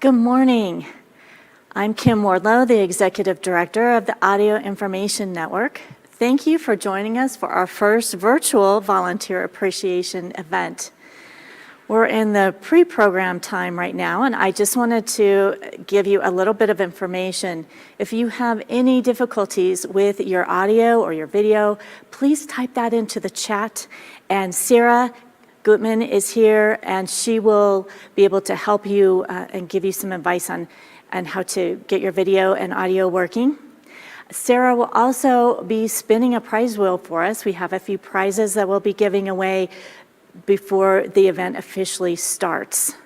Good morning. I'm Kim Wardlow, the Executive Director of the Audio Information Network. Thank you for joining us for our first virtual volunteer appreciation event. We're in the pre-program time right now, and I just wanted to give you a little bit of information. If you have any difficulties with your audio or your video, please type that into the chat, and Sarah Gutman is here, and she will be able to help you and give you some advice on how to get your video and audio working. Sarah will also be spinning a prize wheel for us. We have a few prizes that we'll be giving away before the event officially starts.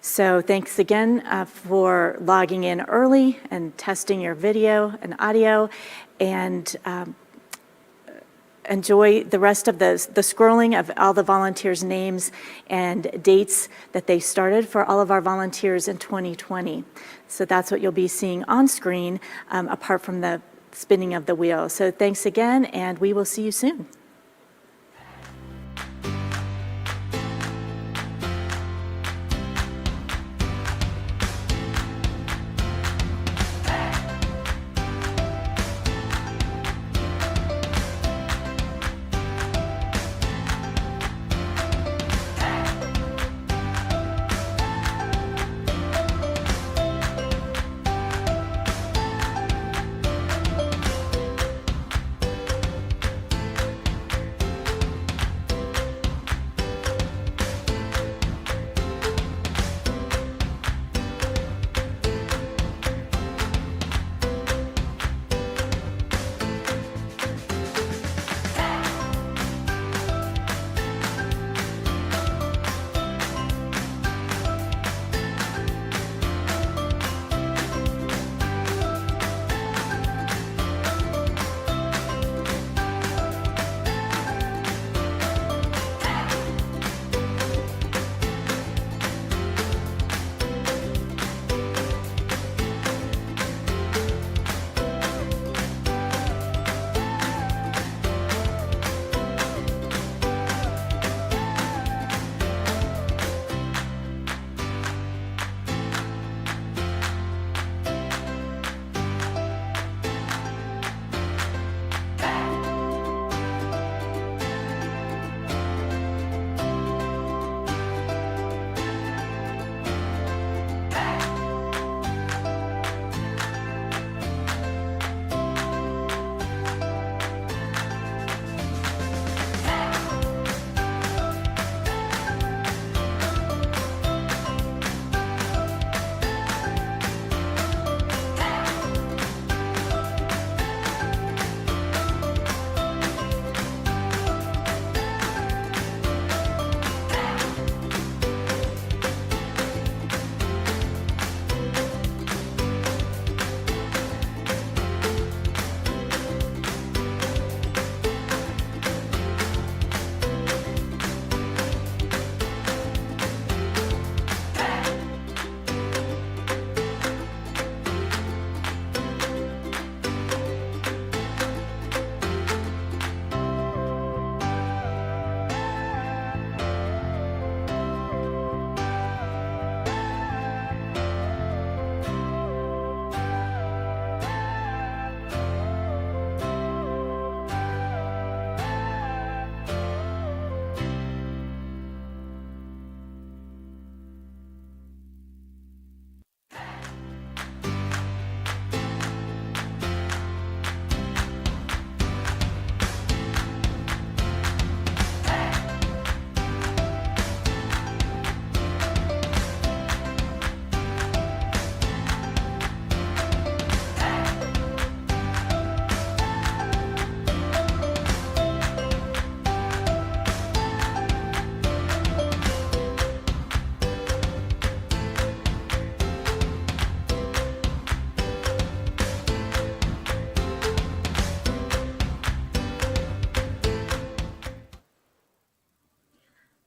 So thanks again for logging in early and testing your video and audio, and enjoy the rest of the scrolling of all the volunteers' names and dates that they started for all of our volunteers in 2020. So that's what you'll be seeing on screen, apart from the spinning of the wheel. So thanks again, and we will see you soon.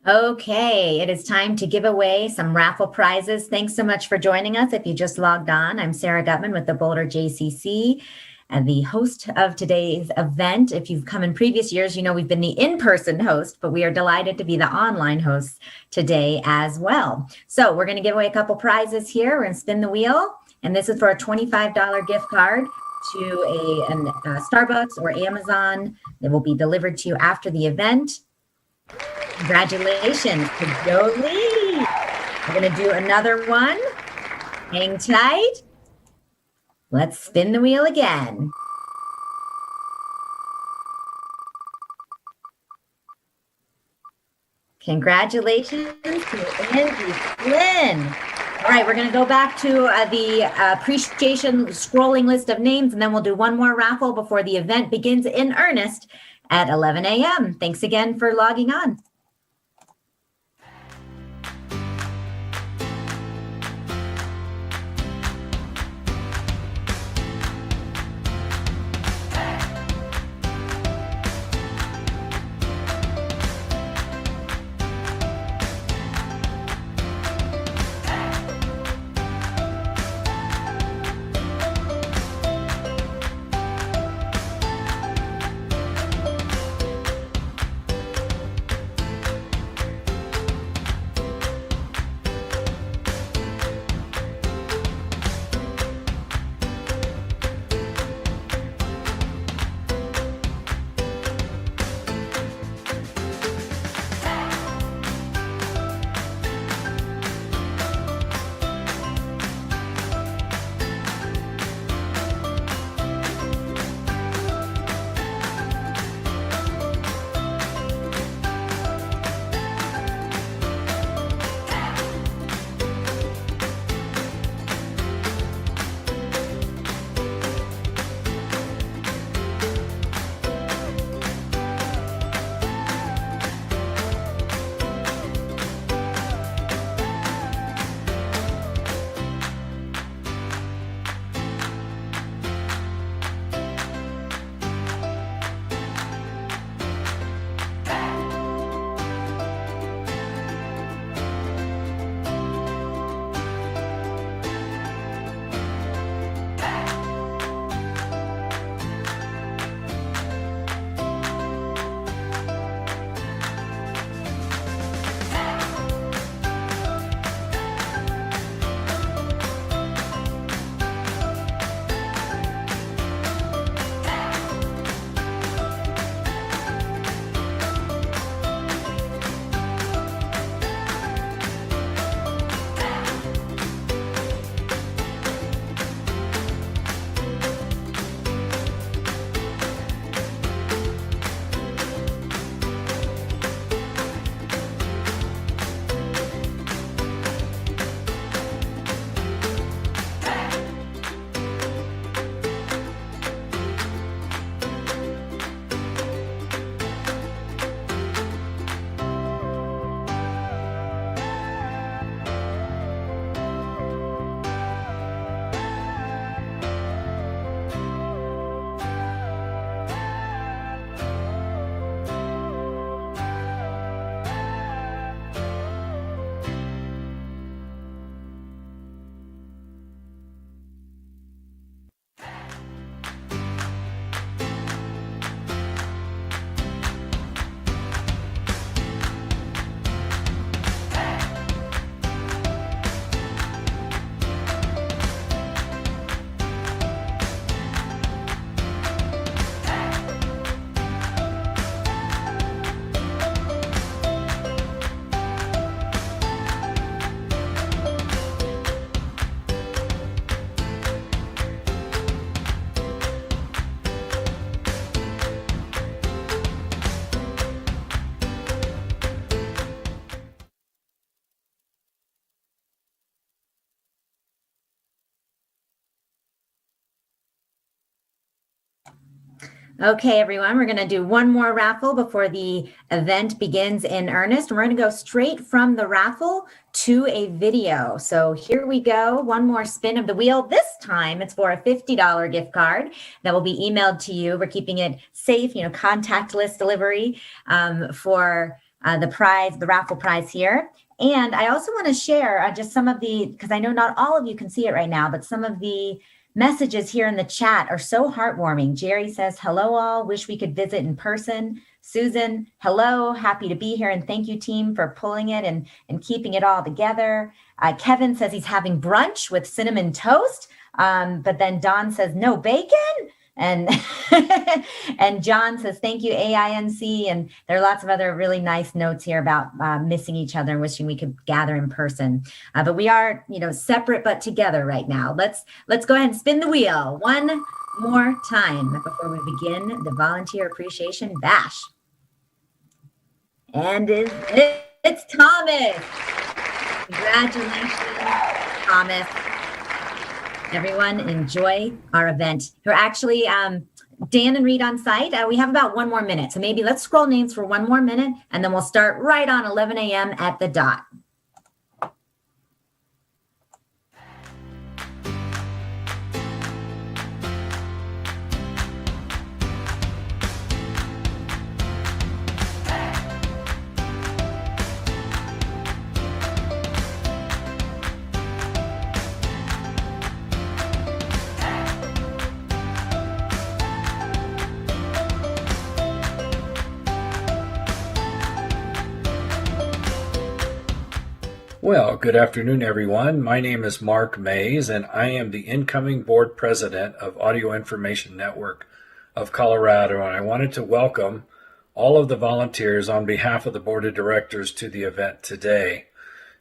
Okay, it is time to give away some raffle prizes. Thanks so much for joining us. If you just logged on, I'm Sarah Gutman with the Boulder JCC, the host of today's event. If you've come in previous years, you know we've been the in-person host, but we are delighted to be the online hosts today as well. So we're going to give away a couple prizes here. We're going to spin the wheel, and this is for a $25 gift card to a Starbucks or Amazon. It will be delivered to you after the event. Congratulations to Jolie. We're going to do another one. Hang tight. Let's spin the wheel again. Congratulations to Angie Flynn. All right, we're going to go back to the appreciation scrolling list of names, and then we'll do one more raffle before the event begins in earnest at 11 a.m. Thanks again for logging on. Okay, everyone, we're going to do one more raffle before the event begins in earnest. We're going to go straight from the raffle to a video. So here we go. One more spin of the wheel. This time it's for a $50 gift card that will be emailed to you. We're keeping it safe, contactless delivery for the prize, the raffle prize here. And I also want to share just some of the, because I know not all of you can see it right now, but some of the messages here in the chat are so heartwarming. Jerry says, hello all, wish we could visit in person. Susan, hello, happy to be here. And thank you, team, for pulling it and keeping it all together. Kevin says he's having brunch with cinnamon toast. But then Don says, no bacon? And and John says, thank you, AINC. And there are lots of other really nice notes here about missing each other and wishing we could gather in person. But we are, separate but together right now. Let's go ahead and spin the wheel one more time before we begin the Volunteer Appreciation Bash. And it's Thomas. Congratulations, Thomas. Everyone, enjoy our event. We're actually, Dan and Reed on site. We have about 1 more minute. So maybe let's scroll names for 1 more minute, and then we'll start right on 11 a.m. at the dot. Well, good afternoon, everyone. My name is Mark Mays, and I am the incoming board president of Audio Information Network of Colorado, and I wanted to welcome all of the volunteers on behalf of the board of directors to the event today.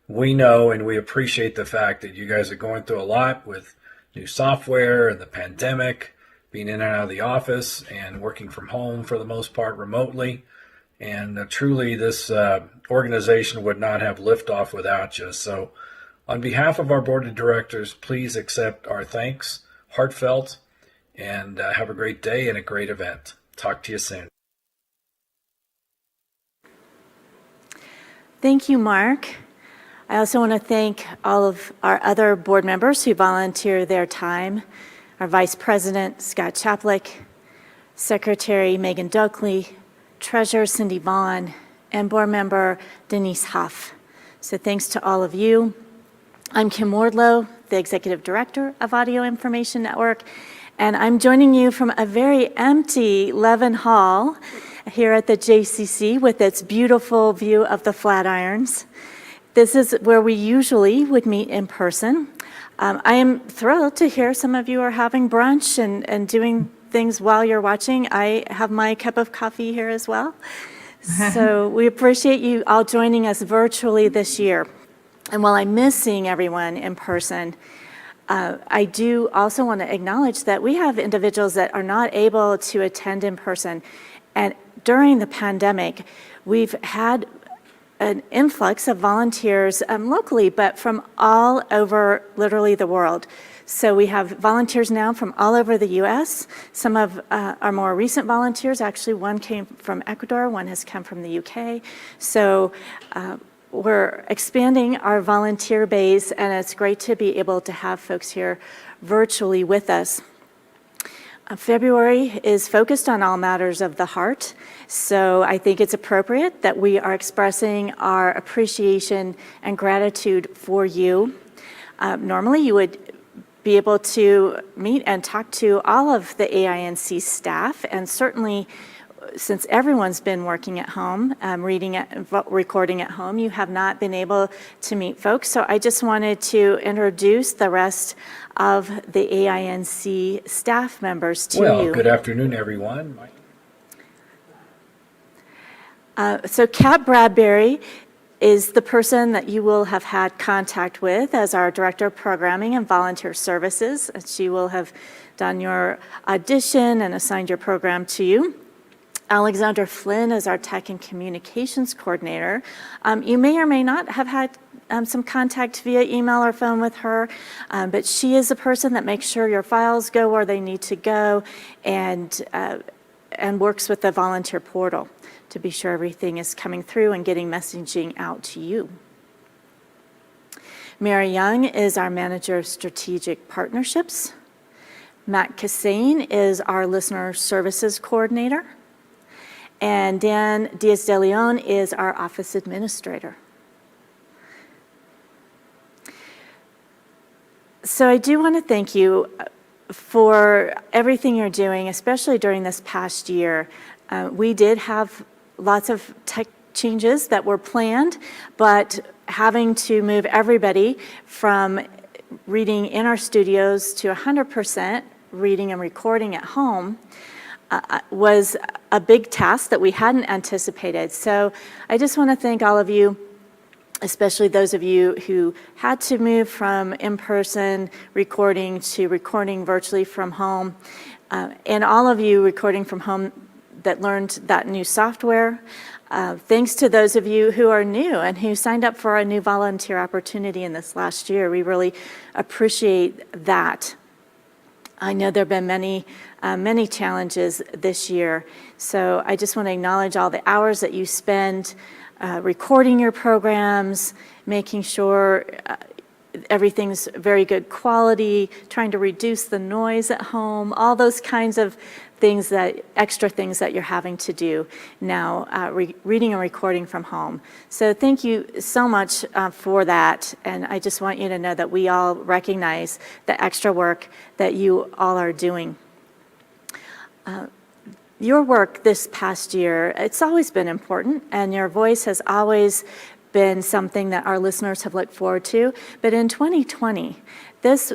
We know and we appreciate the fact that you guys are going through a lot with new software and the pandemic, being in and out of the office and working from home for the most part remotely. And truly, this organization would not have liftoff without you. So on behalf of our board of directors, please accept our thanks, heartfelt, and have a great day and a great event. Talk to you soon. Thank you, Mark. I also want to thank all of our other board members who volunteer their time, our Vice President, Scott Chaplick, Secretary Megan Doakley, Treasurer Cindy Vaughn, and board member Denise Huff. So thanks to all of you. I'm Kim Wardlow, the Executive Director of Audio Information Network, and I'm joining you from a very empty Levin Hall here at the JCC with its beautiful view of the Flatirons. This is where we usually would meet in person. I am thrilled to hear some of you are having brunch and doing things while you're watching. I have my cup of coffee here as well. So we appreciate you all joining us virtually this year. And while I miss seeing everyone in person, I do also want to acknowledge that we have individuals that are not able to attend in person. And during the pandemic, we've had an influx of volunteers locally, but from all over literally the world. So we have volunteers now from all over the U.S. Some of our more recent volunteers, actually one came from Ecuador, one has come from the U.K. So we're expanding our volunteer base, and it's great to be able to have folks here virtually with us. February is focused on all matters of the heart, so I think it's appropriate that we are expressing our appreciation and gratitude for you. Normally you would be able to meet and talk to all of the AINC staff, and certainly since everyone's been working at home, recording at home, you have not been able to meet folks. So I just wanted to introduce the rest of the AINC staff members to you. Well, good afternoon, everyone. So Kat Bradbury is the person that you will have had contact with as our Director of Programming and Volunteer Services. She will have done your audition and assigned your program to you. Alexandra Flynn is our Tech and Communications Coordinator. You may or may not have had some contact via email or phone with her, but she is the person that makes sure your files go where they need to go and works with the volunteer portal to be sure everything is coming through and getting messaging out to you. Mary Young is our Manager of Strategic Partnerships. Matt Cassane is our Listener Services Coordinator. And Dan Diaz de Leon is our Office Administrator. So I do want to thank you for everything you're doing, especially during this past year. We did have lots of tech changes that were planned, but having to move everybody from reading in our studios to 100% reading and recording at home was a big task that we hadn't anticipated. So I just want to thank all of you, especially those of you who had to move from in-person recording to recording virtually from home, and all of you recording from home that learned that new software. Thanks to those of you who are new and who signed up for a new volunteer opportunity in this last year. We really appreciate that. I know there have been many challenges this year, so I just want to acknowledge all the hours that you spend recording your programs, making sure everything's very good quality, trying to reduce the noise at home, all those kinds of things, extra things that you're having to do now, reading and recording from home. So thank you so much for that, and I just want you to know that we all recognize the extra work that you all are doing. Your work this past year, it's always been important, and your voice has always been something that our listeners have looked forward to. But in 2020, this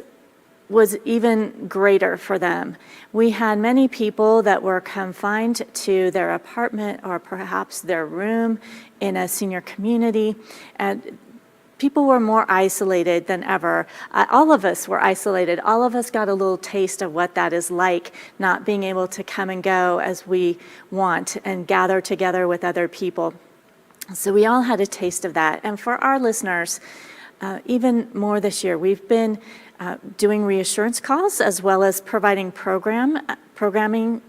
was even greater for them. We had many people that were confined to their apartment or perhaps their room in a senior community, and people were more isolated than ever. All of us were isolated. All of us got a little taste of what that is like, not being able to come and go as we want and gather together with other people. So we all had a taste of that. And for our listeners, even more this year, we've been doing reassurance calls as well as providing programming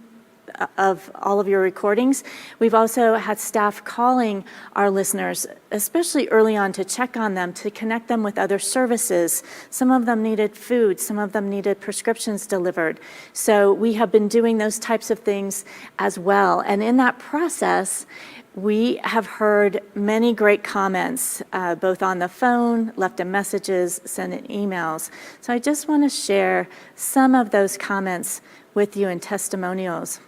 of all of your recordings. We've also had staff calling our listeners, especially early on, to check on them, to connect them with other services. Some of them needed food, some of them needed prescriptions delivered. So we have been doing those types of things as well. And in that process, we have heard many great comments, both on the phone, left in messages, sent in emails. So I just want to share some of those comments with you in testimonials.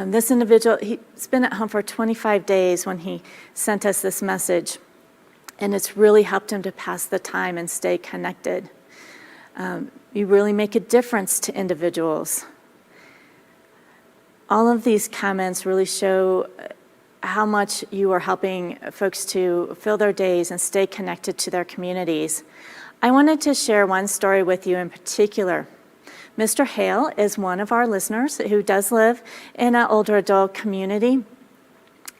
This individual, he's been at home for 25 days when he sent us this message, and it's really helped him to pass the time and stay connected. You really make a difference to individuals. All of these comments really show how much you are helping folks to fill their days and stay connected to their communities. I wanted to share one story with you in particular. Mr. Hale is one of our listeners who does live in an older adult community.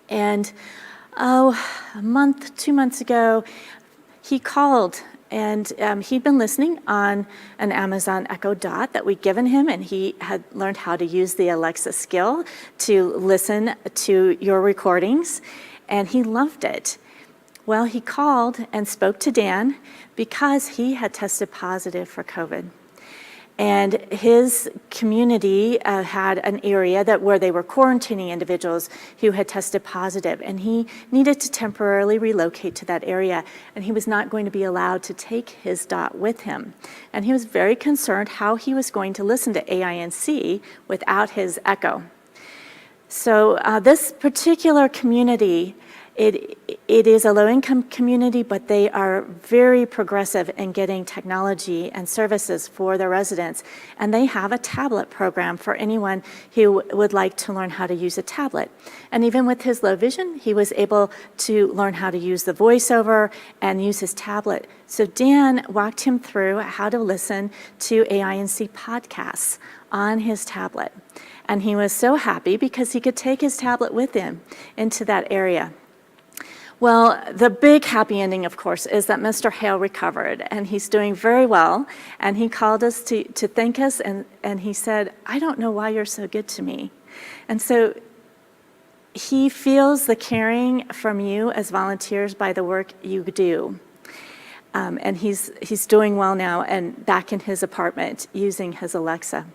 And a month, 2 months ago, he called, and he'd been listening on an Amazon Echo Dot that we'd given him, and he had learned how to use the Alexa skill to listen to your recordings, and he loved it. Well, he called and spoke to Dan because he had tested positive for COVID. And his community had an area where they were quarantining individuals who had tested positive, and he needed to temporarily relocate to that area, and he was not going to be allowed to take his dot with him. And he was very concerned how he was going to listen to AINC without his Echo. So this particular community, it is a low-income community, but they are very progressive in getting technology and services for their residents. And they have a tablet program for anyone who would like to learn how to use a tablet. And even with his low vision, he was able to learn how to use the voiceover and use his tablet. So Dan walked him through how to listen to AINC podcasts on his tablet. And he was so happy because he could take his tablet with him into that area. Well, the big happy ending, of course, is that Mr. Hale recovered, and he's doing very well. And he called us to thank us, and he said, "I don't know why you're so good to me." And so he feels the caring from you as volunteers by the work you do. And he's doing well now and back in his apartment using his Alexa.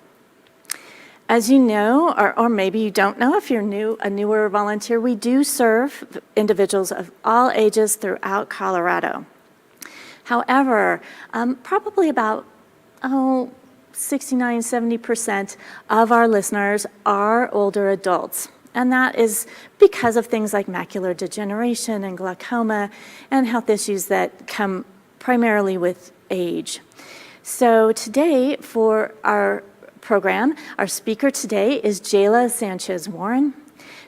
As you know, or maybe you don't know if you're a newer volunteer, we do serve individuals of all ages throughout Colorado. However, probably about 69, 70% of our listeners are older adults. And that is because of things like macular degeneration and glaucoma and health issues that come primarily with age. So today for our program, our speaker today is Jayla Sanchez-Warren.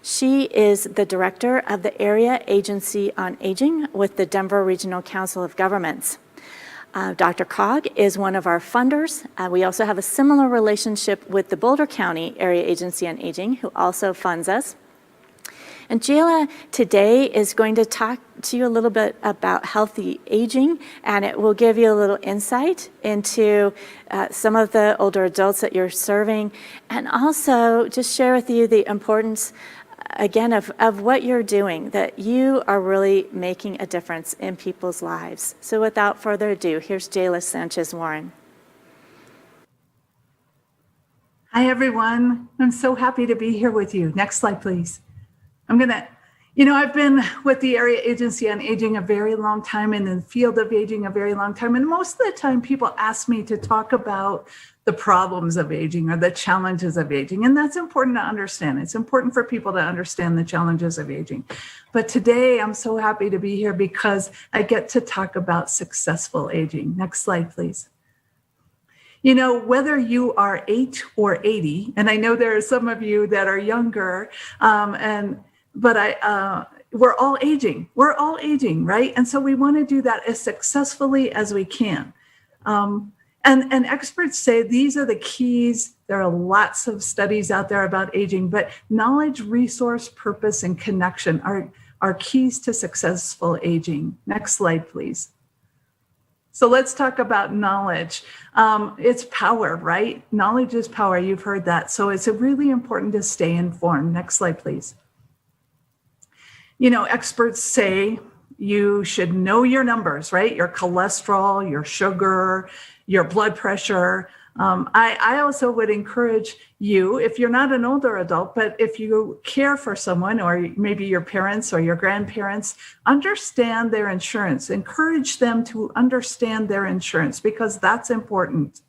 She is the director of the Area Agency on Aging with the Denver Regional Council of Governments. Dr. Cog is one of our funders. We also have a similar relationship with the Boulder County Area Agency on Aging, who also funds us. And Jayla today is going to talk to you a little bit about healthy aging, and it will give you a little insight into some of the older adults that you're serving, and also just share with you the importance again, of what you're doing, that you are really making a difference in people's lives. So without further ado, here's Jayla Sanchez-Warren. Hi, everyone. I'm so happy to be here with you. Next slide, please. I've been with the Area Agency on Aging a very long time, and in the field of aging a very long time. And most of the time people ask me to talk about the problems of aging or the challenges of aging. And that's important to understand. It's important for people to understand the challenges of aging. But today I'm so happy to be here because I get to talk about successful aging. Next slide, please. Whether you are 8 or 80, and I know there are some of you that are younger, we're all aging. We're all aging, right? And so we want to do that as successfully as we can. And experts say these are the keys. There are lots of studies out there about aging, but knowledge, resource, purpose, and connection are keys to successful aging. Next slide, please. So let's talk about knowledge. It's power, right? Knowledge is power. You've heard that. So it's really important to stay informed. Next slide, please. Experts say you should know your numbers, right? Your cholesterol, your sugar, your blood pressure. I also would encourage you, if you're not an older adult, but if you care for someone or maybe your parents or your grandparents, understand their insurance. Encourage them to understand their insurance because that's important.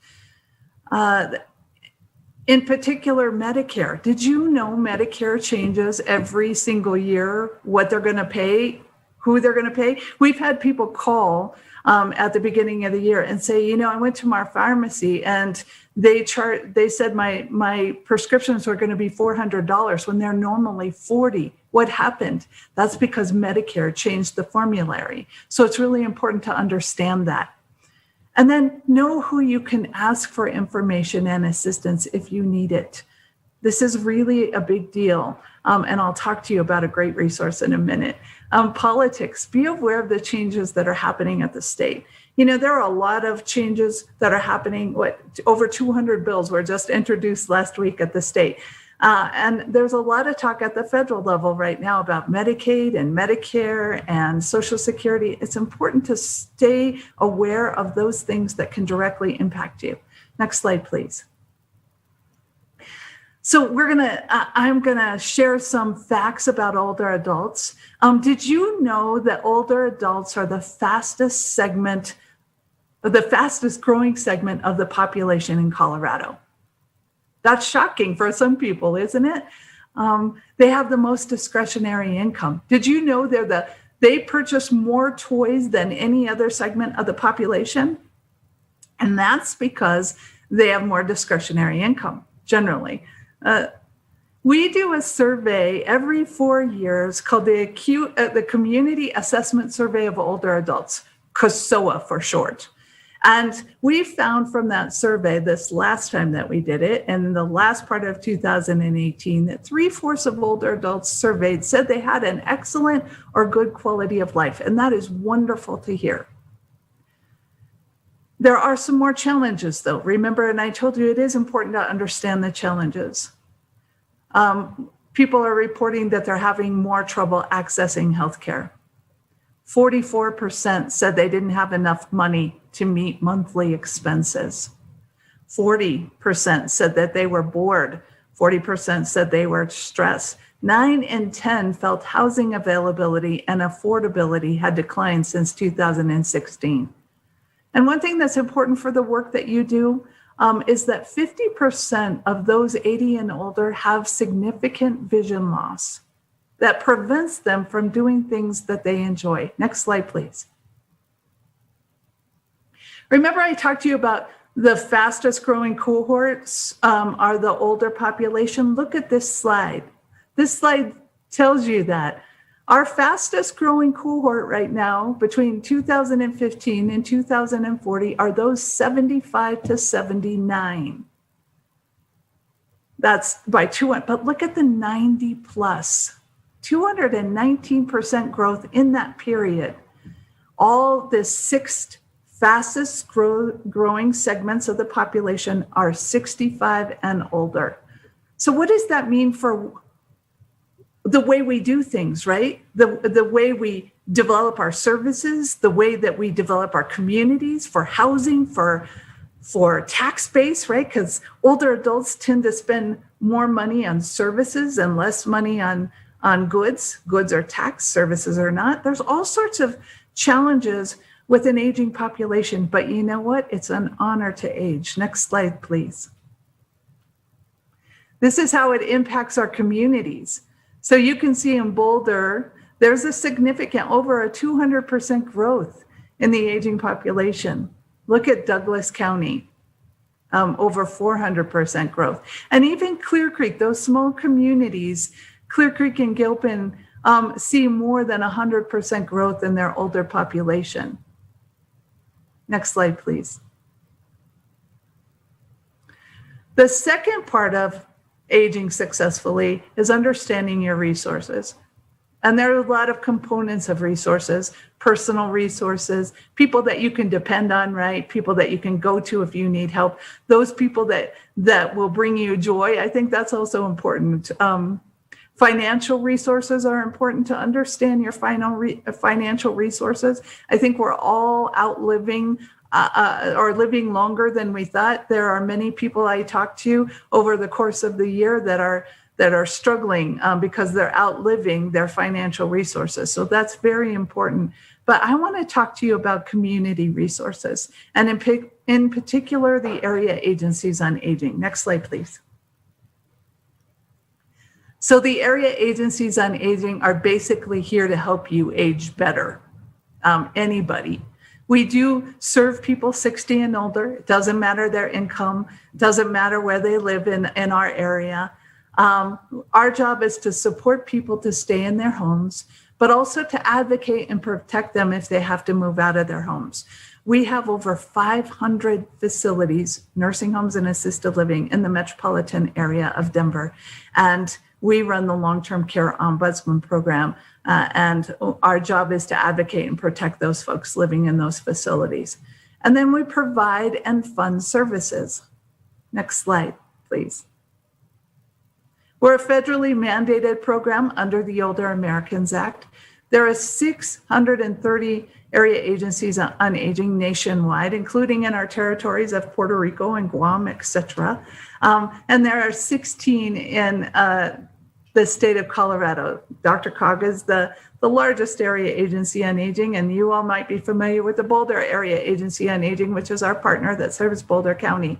In particular, Medicare. Did you know Medicare changes every single year, what they're going to pay, who they're going to pay? We've had people call at the beginning of the year and say, I went to my pharmacy and they said my prescriptions were going to be $400 when they're normally $40. What happened? That's because Medicare changed the formulary. So it's really important to understand that. And then know who you can ask for information and assistance if you need it. This is really a big deal. And I'll talk to you about a great resource in a minute. Politics, be aware of the changes that are happening at the state. There are a lot of changes that are happening. Over 200 bills were just introduced last week at the state. And there's a lot of talk at the federal level right now about Medicaid and Medicare and Social Security. It's important to stay aware of those things that can directly impact you. Next slide, please. So I'm gonna share some facts about older adults. Did you know that older adults are the fastest growing segment of the population in Colorado? That's shocking for some people, isn't it? They have the most discretionary income. Did you know they purchase more toys than any other segment of the population? And that's because they have more discretionary income, generally. We do a survey every 4 years called the Community Assessment Survey of Older Adults, CASOA for short. And we found from that survey this last time that we did it, and in the last part of 2018, that 3/4 of older adults surveyed said they had an excellent or good quality of life. And that is wonderful to hear. There are some more challenges, though. Remember, and I told you it is important to understand the challenges. People are reporting that they're having more trouble accessing healthcare. 44% said they didn't have enough money to meet monthly expenses. 40% said that they were bored. 40% said they were stressed. 9 in 10 felt housing availability and affordability had declined since 2016. And one thing that's important for the work that you do, is that 50% of those 80 and older have significant vision loss that prevents them from doing things that they enjoy. Next slide, please. Remember I talked to you about the fastest growing cohorts are the older population. Look at this slide. This slide tells you that our fastest growing cohort right now between 2015 and 2040 are those 75 to 79. That's by 200, but look at the 90 plus, 219% growth in that period. All the six fastest growing segments of the population are 65 and older. So what does that mean for the way we do things, right? The way we develop our services, the way that we develop our communities, for housing, for tax base, right? Because older adults tend to spend more money on services and less money on goods. Goods are taxed, services are not. There's all sorts of challenges with an aging population, but you know what? It's an honor to age. Next slide, please. This is how it impacts our communities. So you can see in Boulder, there's a significant, over a 200% growth in the aging population. Look at Douglas County, over 400% growth. And even Clear Creek, those small communities, Clear Creek and Gilpin, see more than 100% growth in their older population. Next slide, please. The second part of aging successfully is understanding your resources. And there are a lot of components of resources, personal resources, people that you can depend on, right? People that you can go to if you need help, those people that will bring you joy. I think that's also important. Financial resources are important to understand your financial resources. I think we're all outliving or living longer than we thought. There are many people I talk to over the course of the year that are struggling because they're outliving their financial resources. So that's very important. But I want to talk to you about community resources, and in particular, the area agencies on aging. Next slide, please. So the area agencies on aging are basically here to help you age better, anybody. We do serve people 60 and older. It doesn't matter their income, doesn't matter where they live in our area. Our job is to support people to stay in their homes, but also to advocate and protect them if they have to move out of their homes. We have over 500 facilities, nursing homes and assisted living in the metropolitan area of Denver. And we run the long-term care ombudsman program, and our job is to advocate and protect those folks living in those facilities. And then we provide and fund services. Next slide, please. We're a federally mandated program under the Older Americans Act. There are 630 area agencies on aging nationwide, including in our territories of Puerto Rico and Guam, et cetera. And there are 16 in the state of Colorado. Dr. Cog is the largest area agency on aging, and you all might be familiar with the Boulder Area Agency on Aging, which is our partner that serves Boulder County.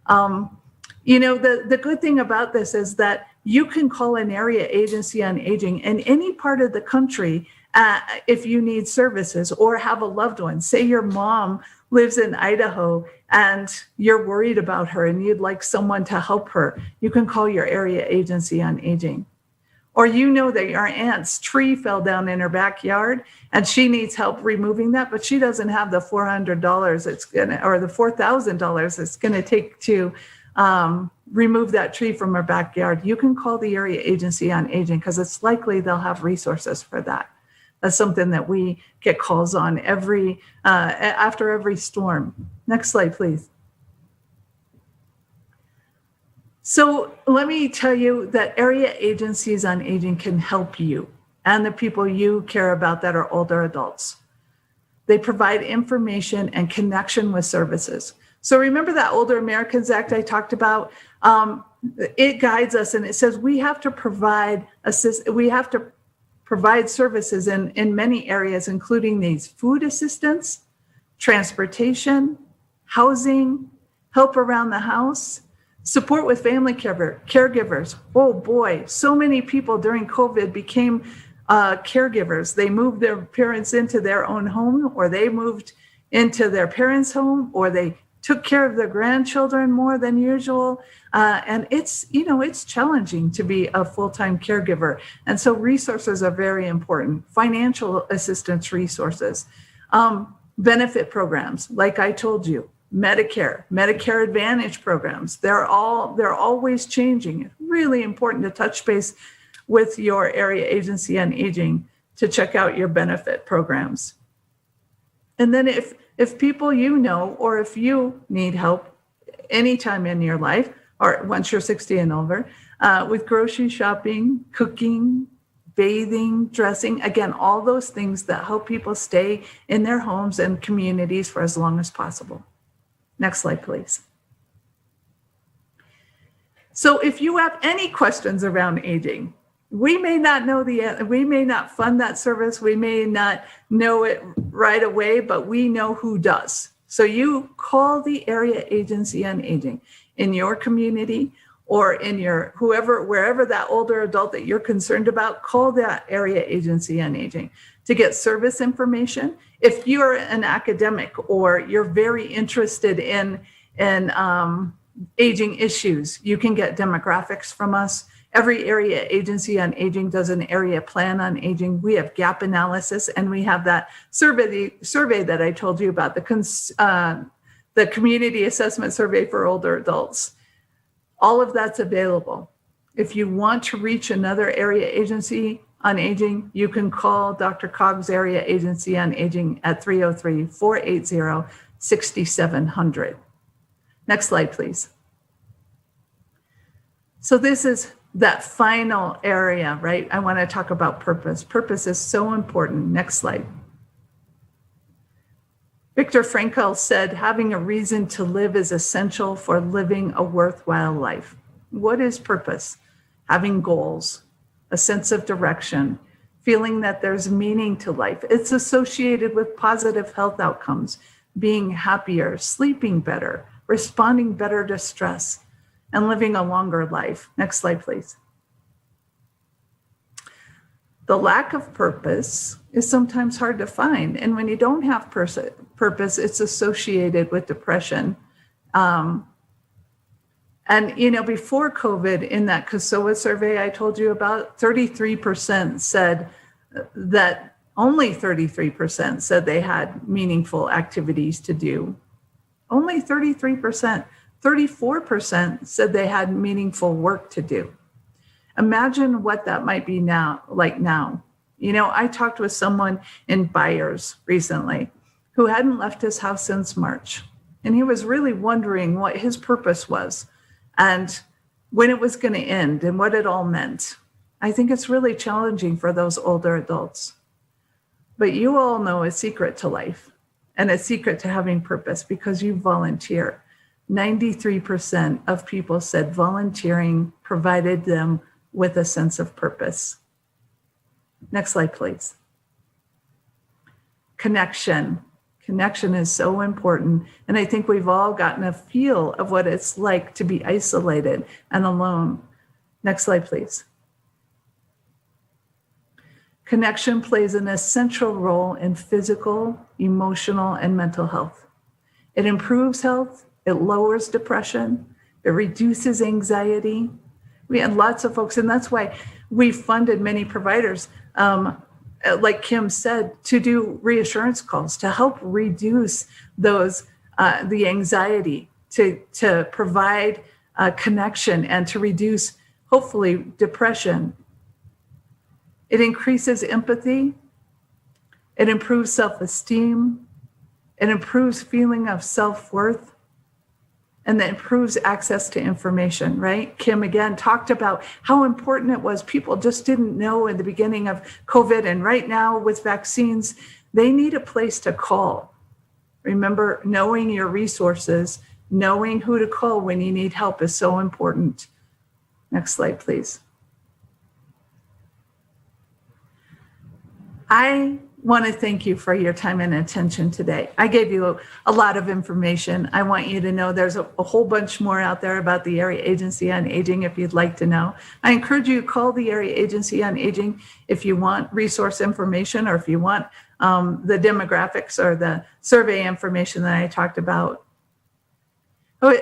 You know, the good thing about this is that you can call an area agency on aging in any part of the country if you need services or have a loved one. Say your mom lives in Idaho and you're worried about her and you'd like someone to help her. You can call your area agency on aging. Or you know that your aunt's tree fell down in her backyard and she needs help removing that, but she doesn't have the $400 it's gonna, or the $4,000 it's gonna take to remove that tree from her backyard. You can call the area agency on aging because it's likely they'll have resources for that. That's something that we get calls on after every storm. Next slide, please. So let me tell you that area agencies on aging can help you and the people you care about that are older adults. They provide information and connection with services. So remember that Older Americans Act I talked about? It guides us and it says we have to provide services in many areas, including these: food assistance, transportation, housing, help around the house, support with family caregivers. Oh boy, so many people during COVID became caregivers. They moved their parents into their own home, or they moved into their parents' home, or they took care of their grandchildren more than usual. And it's challenging to be a full-time caregiver. And so resources are very important. Financial assistance resources, benefit programs, like I told you, Medicare Advantage programs. They're always changing. It's really important to touch base with your area agency on aging to check out your benefit programs. And then if people or if you need help anytime in your life, or once you're 60 and over, with grocery shopping, cooking, bathing, dressing, again, all those things that help people stay in their homes and communities for as long as possible. Next slide, please. So if you have any questions around aging, we may not fund that service. We may not know it right away, but we know who does. So you call the area agency on aging in your community, or in your wherever that older adult that you're concerned about, call that area agency on aging to get service information. If you're an academic or you're very interested in aging issues, you can get demographics from us. Every area agency on aging does an area plan on aging. We have gap analysis, and we have that survey that I told you about, the community assessment survey for older adults. All of that's available. If you want to reach another area agency on aging, you can call Dr. Cogg's area agency on aging at 303-480-6700. Next slide, please. So this is that final area, right? I want to talk about purpose. Purpose is so important. Next slide. Viktor Frankl said, having a reason to live is essential for living a worthwhile life. What is purpose? Having goals, a sense of direction, feeling that there's meaning to life. It's associated with positive health outcomes, being happier, sleeping better, responding better to stress, and living a longer life. Next slide, please. The lack of purpose is sometimes hard to find. And when you don't have purpose, it's associated with depression. And, before COVID, in that CASOA survey I told you about, 33% said that only 33% said they had meaningful activities to do. Only 33%. 34% said they had meaningful work to do. Imagine what that might be now. I talked with someone in Byers recently who hadn't left his house since March. And he was really wondering what his purpose was and when it was going to end and what it all meant. I think it's really challenging for those older adults. But you all know a secret to life and a secret to having purpose because you volunteer. 93% of people said volunteering provided them with a sense of purpose. Next slide, please. Connection. Connection is so important. And I think we've all gotten a feel of what it's like to be isolated and alone. Next slide, please. Connection plays an essential role in physical, emotional, and mental health. It improves health. It lowers depression. It reduces anxiety. We had lots of folks, and that's why we funded many providers, like Kim said, to do reassurance calls to help reduce the anxiety, to provide connection, and to reduce, hopefully, depression. It increases empathy. It improves self-esteem. It improves feeling of self-worth. And that improves access to information, right? Kim, again, talked about how important it was. People just didn't know in the beginning of COVID. And right now with vaccines, they need a place to call. Remember, knowing your resources, knowing who to call when you need help is so important. Next slide, please. I want to thank you for your time and attention today. I gave you a lot of information. I want you to know there's a whole bunch more out there about the Area Agency on Aging if you'd like to know. I encourage you to call the Area Agency on Aging if you want resource information or if you want the demographics or the survey information that I talked about.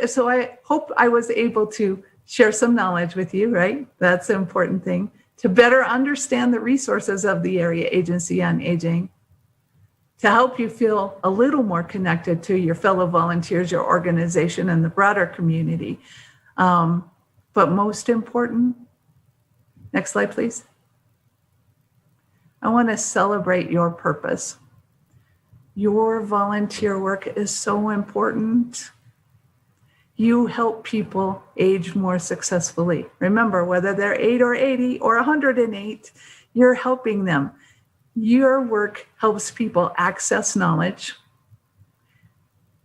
So I hope I was able to share some knowledge with you, right? That's the important thing. To better understand the resources of the Area Agency on Aging, to help you feel a little more connected to your fellow volunteers, your organization, and the broader community. But most important, next slide, please. I want to celebrate your purpose. Your volunteer work is so important. You help people age more successfully. Remember, whether they're 8 or 80 or 108, you're helping them. Your work helps people access knowledge,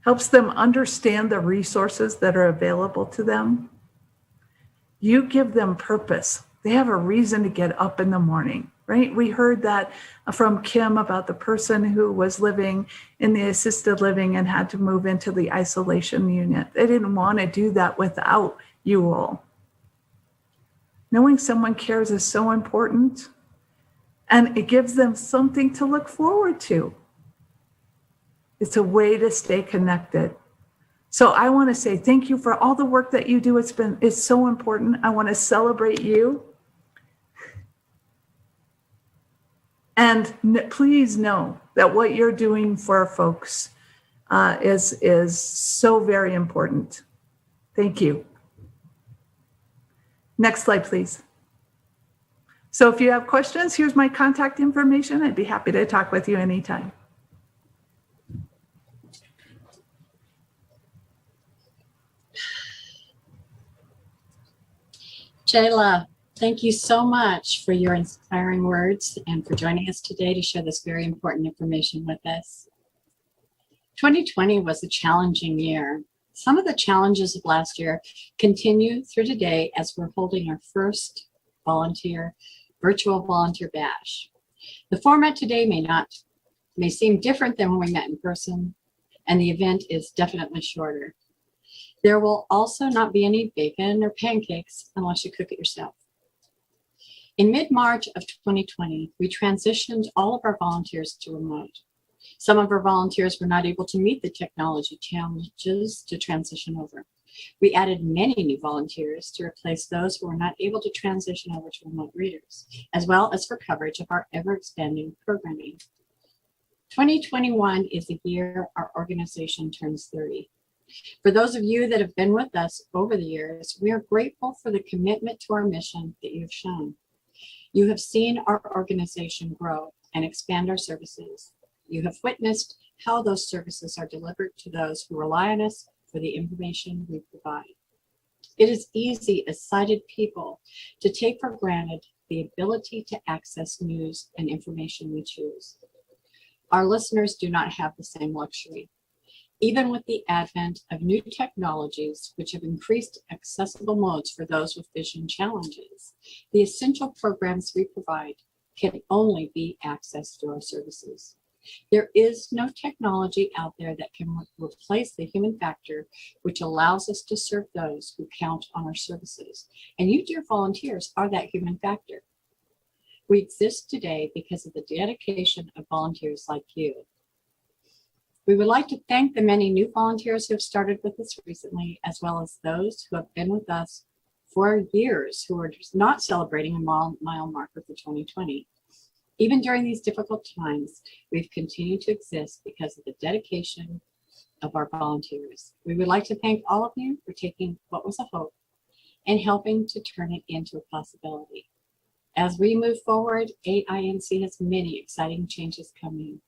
helps them understand the resources that are available to them. You give them purpose. They have a reason to get up in the morning, right? We heard that from Kim about the person who was living in the assisted living and had to move into the isolation unit. They didn't want to do that without you all. Knowing someone cares is so important, and it gives them something to look forward to. It's a way to stay connected. So I want to say thank you for all the work that you do. It's so important. I want to celebrate you. And please know that what you're doing for folks is so very important. Thank you. Next slide, please. So if you have questions, here's my contact information. I'd be happy to talk with you anytime. Jayla, thank you so much for your inspiring words and for joining us today to share this very important information with us. 2020 was a challenging year. Some of the challenges of last year continue through today as we're holding our first virtual volunteer bash. The format today may seem different than when we met in person, and the event is definitely shorter. There will also not be any bacon or pancakes unless you cook it yourself. In mid-March of 2020, we transitioned all of our volunteers to remote. Some of our volunteers were not able to meet the technology challenges to transition over. We added many new volunteers to replace those who were not able to transition over to remote readers, as well as for coverage of our ever-expanding programming. 2021 is the year our organization turns 30. For those of you that have been with us over the years, we are grateful for the commitment to our mission that you have shown. You have seen our organization grow and expand our services. You have witnessed how those services are delivered to those who rely on us for the information we provide. It is easy as sighted people to take for granted the ability to access news and information we choose. Our listeners do not have the same luxury. Even with the advent of new technologies, which have increased accessible modes for those with vision challenges, the essential programs we provide can only be accessed through our services. There is no technology out there that can replace the human factor, which allows us to serve those who count on our services. And you, dear volunteers, are that human factor. We exist today because of the dedication of volunteers like you. We would like to thank the many new volunteers who have started with us recently, as well as those who have been with us for years who are just not celebrating a mile marker for 2020. Even during these difficult times, we've continued to exist because of the dedication of our volunteers. We would like to thank all of you for taking what was a hope and helping to turn it into a possibility. As we move forward, AINC has many exciting changes coming.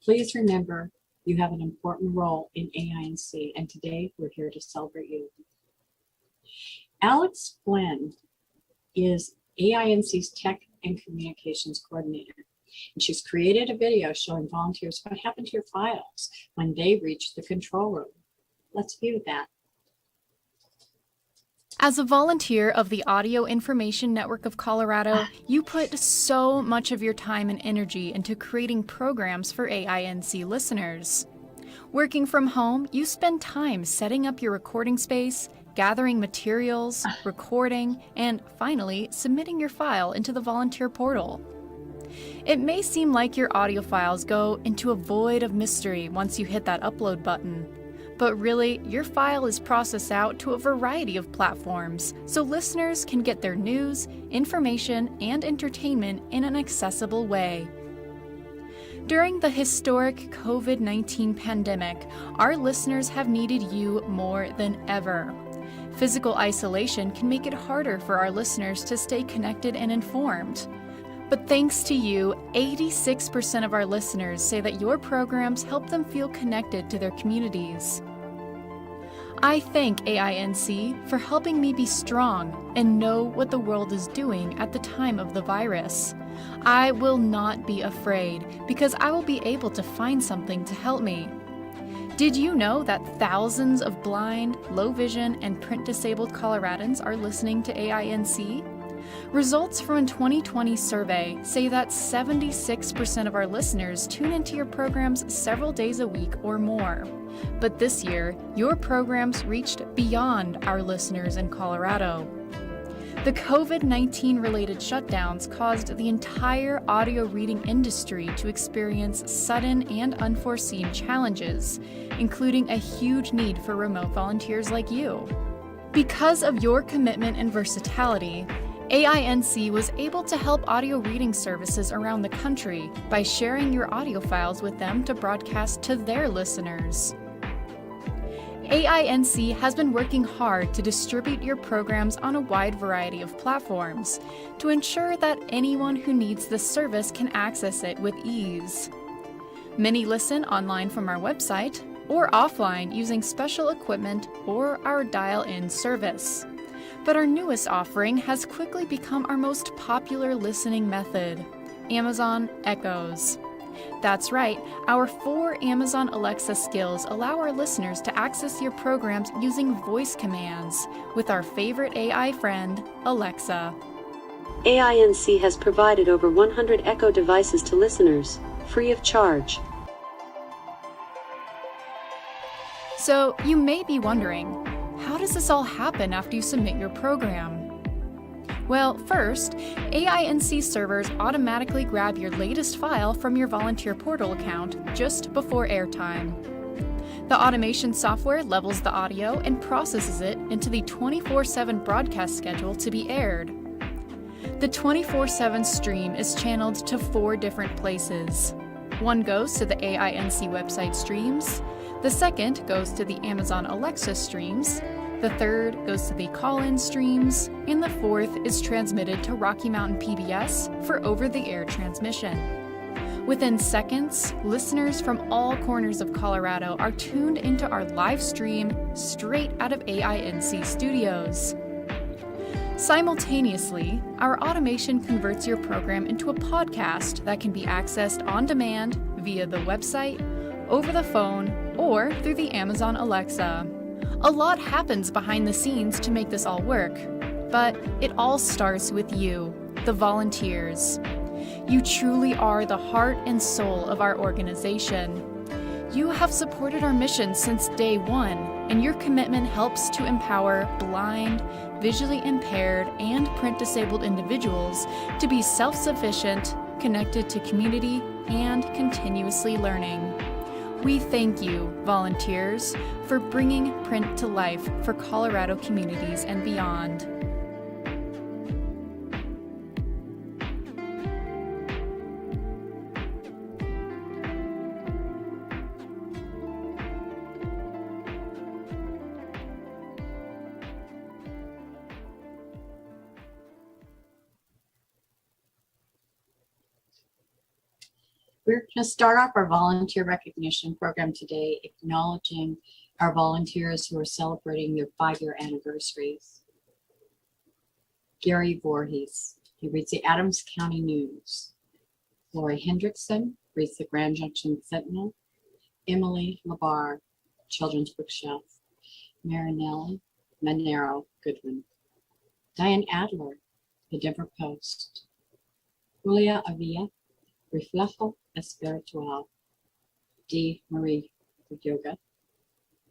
Please remember, you have an important role in AINC, and today we're here to celebrate you. Alex Flynn is AINC's Tech and Communications Coordinator, and she's created a video showing volunteers what happened to your files when they reached the control room. Let's view that. As a volunteer of the Audio Information Network of Colorado, you put so much of your time and energy into creating programs for AINC listeners. Working from home, you spend time setting up your recording space, gathering materials, recording, and finally submitting your file into the volunteer portal. It may seem like your audio files go into a void of mystery once you hit that upload button. But really, your file is processed out to a variety of platforms, so listeners can get their news, information, and entertainment in an accessible way. During the historic COVID-19 pandemic, our listeners have needed you more than ever. Physical isolation can make it harder for our listeners to stay connected and informed. But thanks to you, 86% of our listeners say that your programs help them feel connected to their communities. I thank AINC for helping me be strong and know what the world is doing at the time of the virus. I will not be afraid because I will be able to find something to help me. Did you know that thousands of blind, low vision, and print disabled Coloradans are listening to AINC? Results from a 2020 survey say that 76% of our listeners tune into your programs several days a week or more. But this year, your programs reached beyond our listeners in Colorado. The COVID-19 related shutdowns caused the entire audio reading industry to experience sudden and unforeseen challenges, including a huge need for remote volunteers like you. Because of your commitment and versatility, AINC was able to help audio reading services around the country by sharing your audio files with them to broadcast to their listeners. AINC has been working hard to distribute your programs on a wide variety of platforms to ensure that anyone who needs this service can access it with ease. Many listen online from our website or offline using special equipment or our dial-in service. But our newest offering has quickly become our most popular listening method, Amazon Echoes. That's right, our 4 Amazon Alexa skills allow our listeners to access your programs using voice commands with our favorite AI friend, Alexa. AINC has provided over 100 Echo devices to listeners, free of charge. So you may be wondering, how does this all happen after you submit your program? Well, first, AINC servers automatically grab your latest file from your volunteer portal account just before airtime. The automation software levels the audio and processes it into the 24/7 broadcast schedule to be aired. The 24/7 stream is channeled to 4 different places. One goes to the AINC website streams, the second goes to the Amazon Alexa streams, the third goes to the call-in streams, and the fourth is transmitted to Rocky Mountain PBS for over-the-air transmission. Within seconds, listeners from all corners of Colorado are tuned into our live stream straight out of AINC studios. Simultaneously, our automation converts your program into a podcast that can be accessed on demand via the website, over the phone, or through the Amazon Alexa. A lot happens behind the scenes to make this all work, but it all starts with you, the volunteers. You truly are the heart and soul of our organization. You have supported our mission since day one, and your commitment helps to empower blind, visually impaired, and print-disabled individuals to be self-sufficient, connected to community, and continuously learning. We thank you, volunteers, for bringing print to life for Colorado communities and beyond. We're going to start off our volunteer recognition program today, acknowledging our volunteers who are celebrating their 5-year anniversaries. Gary Voorhees, he reads the Adams County News. Lori Hendrickson reads the Grand Junction Sentinel. Emily Labar, Children's Bookshelf. Marinelli Monero Goodwin. Diane Adler, The Denver Post. Julia Avila, Reflejo Espiritual. D. Marie for Yoga.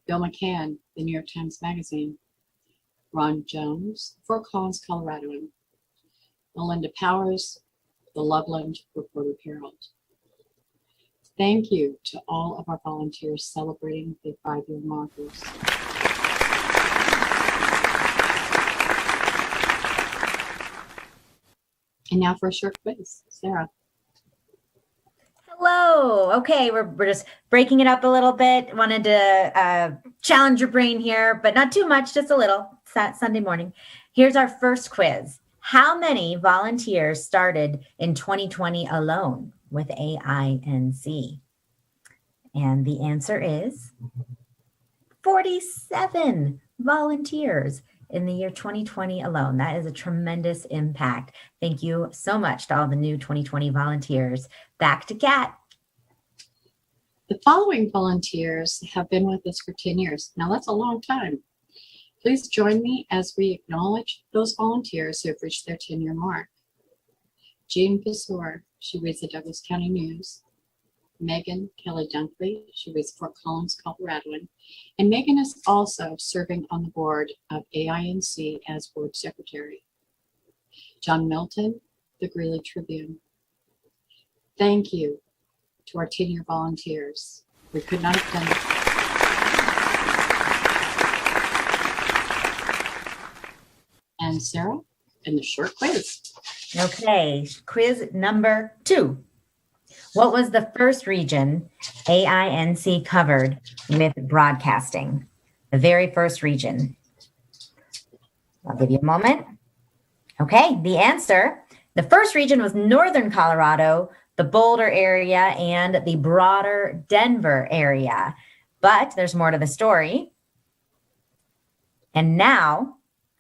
Bill McCann, The New York Times Magazine. Ron Jones, Fort Collins, Coloradoan. Melinda Powers, The Loveland Reporter Herald. Thank you to all of our volunteers celebrating the 5-year markers. And now for a short quiz. Sarah. Hello. Okay, we're just breaking it up a little bit. Wanted to challenge your brain here, but not too much, just a little. It's Sunday morning. Here's our first quiz. How many volunteers started in 2020 alone with AINC? And the answer is 47 volunteers in the year 2020 alone. That is a tremendous impact. Thank you so much to all the new 2020 volunteers. Back to Kat. The following volunteers have been with us for 10 years. Now that's a long time. Please join me as we acknowledge those volunteers who have reached their 10-year mark. Jean Pissor, she reads the Douglas County News. Megan Kelly Dunkley, she reads Fort Collins, Coloradoan. And Megan is also serving on the board of AINC as board secretary. John Milton, the Greeley Tribune. Thank you to our 10-year volunteers. We could not have done it. And Sarah, and the short quiz. Okay, quiz number 2. What was the first region AINC covered with broadcasting? The very first region. I'll give you a moment. Okay, the answer. The first region was Northern Colorado, the Boulder area, and the broader Denver area. But there's more to the story. And now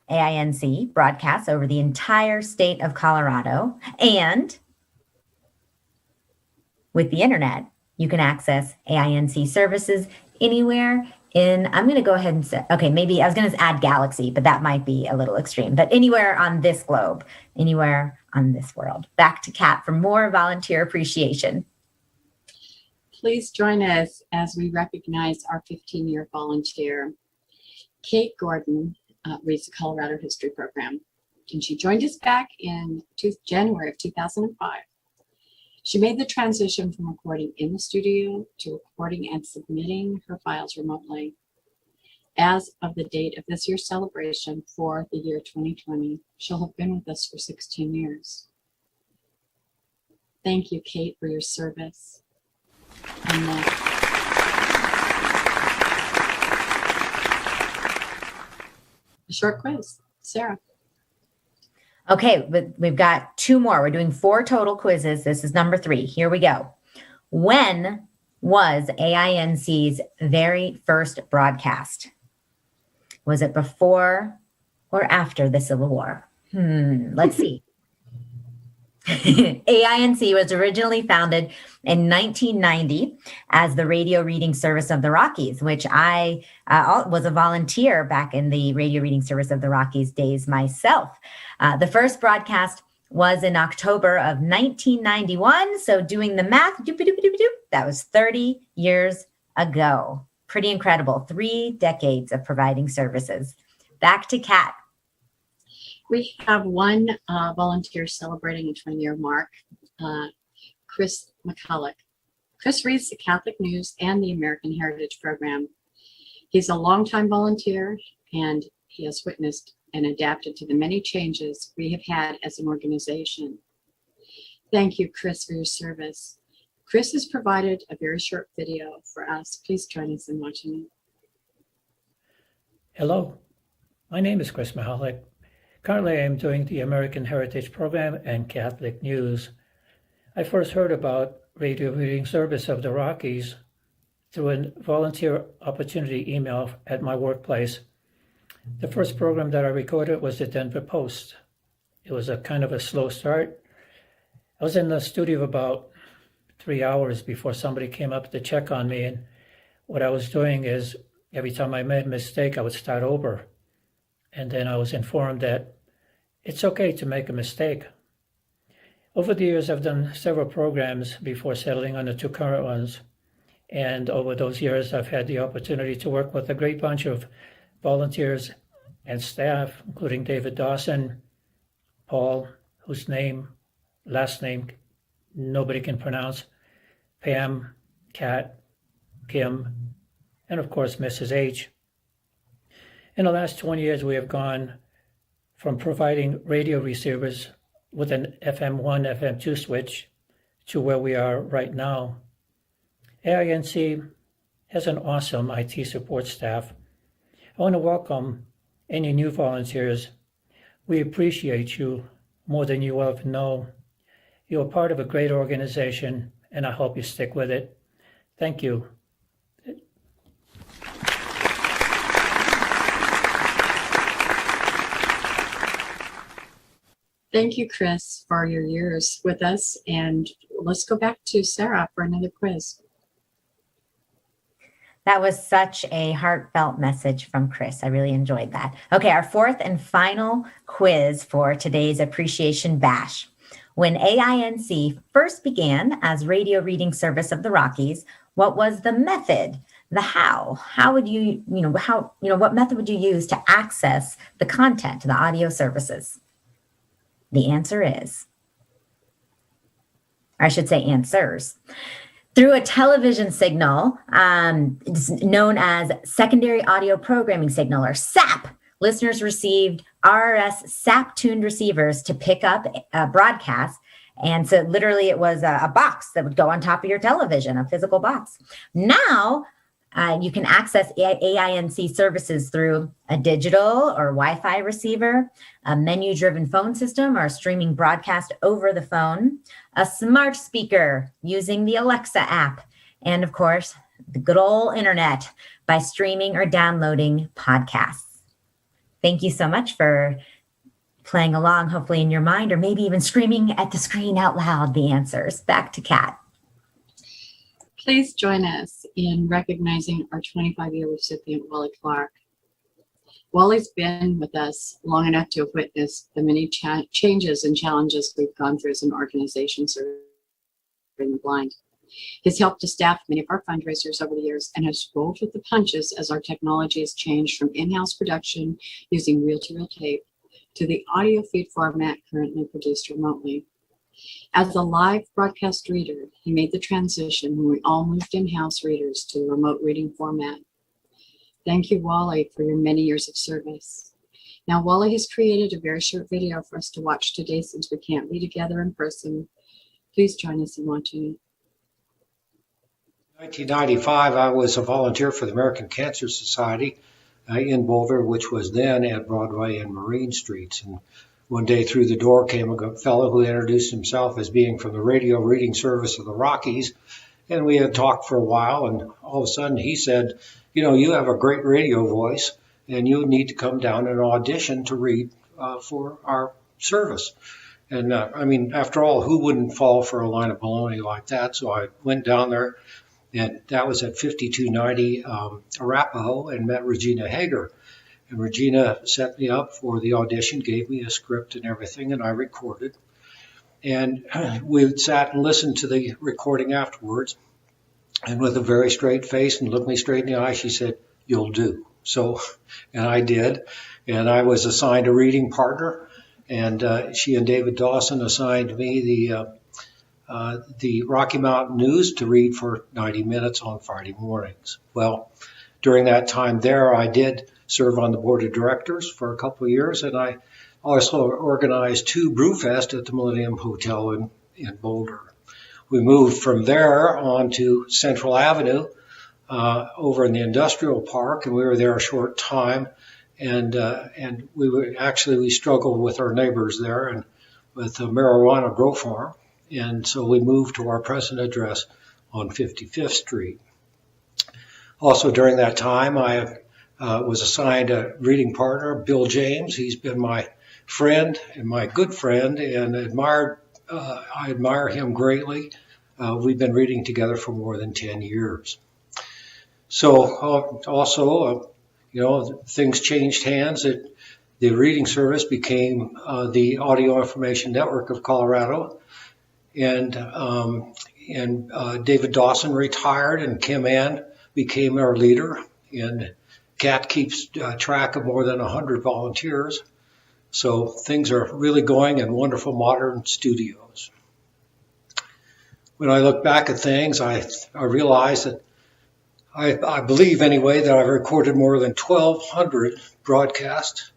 AINC broadcasts over the entire state of Colorado, and with the internet, you can access AINC services anywhere I'm going to go ahead and say, okay, maybe I was going to add galaxy, but that might be a little extreme, but anywhere on this globe, anywhere on this world. Back to Kat for more volunteer appreciation. Please join us as we recognize our 15-year volunteer. Kate Gordon reads the Colorado History Program, and she joined us back in January of 2005. She made the transition from recording in the studio to recording and submitting her files remotely. As of the date of this year's celebration for the year 2020, she'll have been with us for 16 years. Thank you, Kate, for your service. And a short quiz. Sarah. Okay, but we've got 2 more. We're doing 4 total quizzes. This is number 3. Here we go. When was AINC's very first broadcast? Was it before or after the Civil War? Let's see. AINC was originally founded in 1990 as the Radio Reading Service of the Rockies, which I was a volunteer back in the Radio Reading Service of the Rockies days myself. The first broadcast was in October of 1991. So doing the math, that was 30 years ago. Pretty incredible. 3 decades of providing services. Back to Kat. We have one volunteer celebrating a 20-year mark, Chris McCulloch. Chris reads the Catholic News and the American Heritage Program. He's a longtime volunteer, and he has witnessed and adapted to the many changes we have had as an organization. Thank you, Chris, for your service. Chris has provided a very short video for us. Please join us in watching it. Hello, my name is Chris Mahalik. Currently, I am doing the American Heritage Program and Catholic News. I first heard about Radio Reading Service of the Rockies through a volunteer opportunity email at my workplace. The first program that I recorded was the Denver Post. It was a kind of a slow start. I was in the studio about 3 hours before somebody came up to check on me. And what I was doing is every time I made a mistake, I would start over. and then I was informed that it's okay to make a mistake. Over the years, I've done several programs before settling on the two current ones. And over those years, I've had the opportunity to work with a great bunch of volunteers and staff, including David Dawson, Paul, whose last name nobody can pronounce, Pam, Kat, Kim, and of course, Mrs. H. In the last 20 years, we have gone from providing radio receivers with an FM1, FM2 switch to where we are right now. AINC has an awesome IT support staff. I want to welcome any new volunteers. We appreciate you more than you ever know. You're part of a great organization, and I hope you stick with it. Thank you. Thank you, Chris, for your years with us. And let's go back to Sarah for another quiz. That was such a heartfelt message from Chris. I really enjoyed that. Okay, our fourth and final quiz for today's Appreciation Bash. When AINC first began as Radio Reading Service of the Rockies, what was the method? The how? How would what method would you use to access the content, the audio services? The answer is, or I should say answers. Through a television signal, it's known as Secondary Audio Programming Signal, or SAP. Listeners received RRS SAP-tuned receivers to pick up broadcasts. And so literally it was a box that would go on top of your television, a physical box. Now, you can access AINC services through a digital or Wi-Fi receiver, a menu-driven phone system, or a streaming broadcast over the phone, a smart speaker using the Alexa app, and of course, the good old internet by streaming or downloading podcasts. Thank you so much for playing along, hopefully in your mind, or maybe even screaming at the screen out loud the answers. Back to Kat. Please join us in recognizing our 25-year recipient, Wally Clark. Wally's been with us long enough to have witnessed the many changes and challenges we've gone through as an organization serving the blind. He's helped to staff many of our fundraisers over the years and has rolled with the punches as our technology has changed from in-house production using reel-to-reel tape to the audio feed format currently produced remotely. As a live broadcast reader, he made the transition when we all moved in-house readers to the remote reading format. Thank you, Wally, for your many years of service. Now, Wally has created a very short video for us to watch today since we can't be together in person. Please join us in watching it. In 1995, I was a volunteer for the American Cancer Society in Boulder, which was then at Broadway and Marine Streets. And one day through the door came a fellow who introduced himself as being from the Radio Reading Service of the Rockies. And we had talked for a while, and all of a sudden he said, you know, you have a great radio voice, and you need to come down and audition to read for our service. And I mean, after all, who wouldn't fall for a line of baloney like that? So I went down there, and that was at 5290 Arapahoe, and met Regina Hager. And Regina set me up for the audition, gave me a script and everything, and I recorded. And we sat and listened to the recording afterwards. And with a very straight face and looked me straight in the eye, she said, "You'll do." So, and I did. And I was assigned a reading partner. And she and David Dawson assigned me the Rocky Mountain News to read for 90 minutes on Friday mornings. Well, during that time there, I did serve on the board of directors for a couple of years, and I also organized 2 Brewfest at the Millennium Hotel in Boulder. We moved from there on to Central Avenue over in the industrial park, and we were there a short time. And we struggled with our neighbors there and with a marijuana grow farm. And so we moved to our present address on 55th Street. Also during that time, I was assigned a reading partner, Bill James. He's been my friend and my good friend, and I admire him greatly. We've been reading together for more than 10 years. So also, things changed hands at The reading service became the Audio Information Network of Colorado, and David Dawson retired, and Kim Ann became our leader, and Kat keeps track of more than 100 volunteers. So things are really going in wonderful modern studios. When I look back at things, I realize that I believe anyway that I've recorded more than 1,200 broadcasts,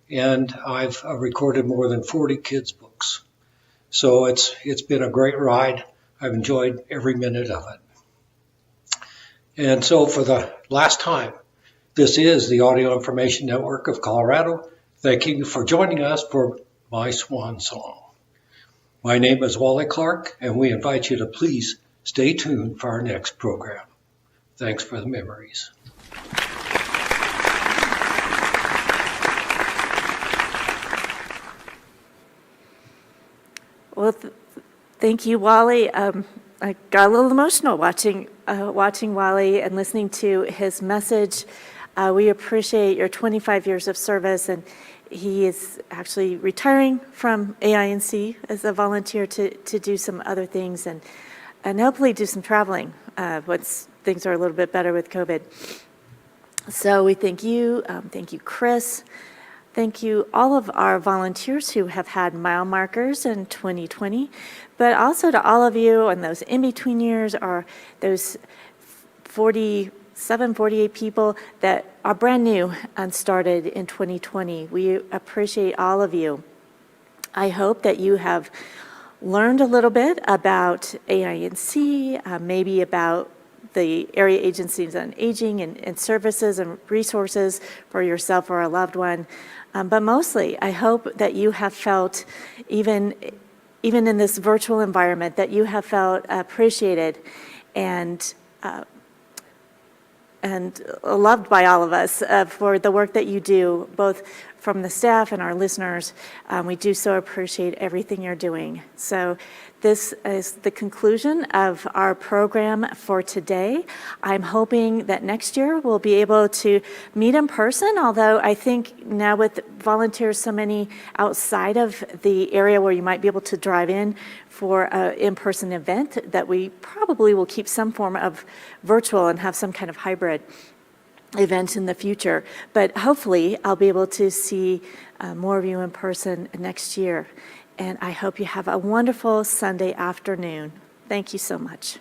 and I've recorded more than 40 kids' books. So it's been a great ride. I've enjoyed every minute of it. And so for the last time, this is the Audio Information Network of Colorado. Thank you for joining us for my swan song. My name is Wally Clark, and we invite you to please stay tuned for our next program. Thanks for the memories. Well, thank you, Wally. I got a little emotional watching Wally and listening to his message. We appreciate your 25 years of service, and he is actually retiring from AINC as a volunteer to do some other things and hopefully do some traveling once things are a little bit better with COVID. So we thank you, Chris. Thank you all of our volunteers who have had mile markers in 2020, but also to all of you and those in-between years, or those 48 people that are brand new and started in 2020. We appreciate all of you. I hope that you have learned a little bit about AINC, maybe about the area agencies on aging and services and resources for yourself or a loved one. But mostly, I hope that you have felt, even in this virtual environment, that you have felt appreciated and loved by all of us for the work that you do, both from the staff and our listeners. We do so appreciate everything you're doing. So this is the conclusion of our program for today. I'm hoping that next year we'll be able to meet in person, although I think now with volunteers so many outside of the area where you might be able to drive in for an in-person event, that we probably will keep some form of virtual and have some kind of hybrid event in the future. But hopefully I'll be able to see more of you in person next year. And I hope you have a wonderful Sunday afternoon. Thank you so much.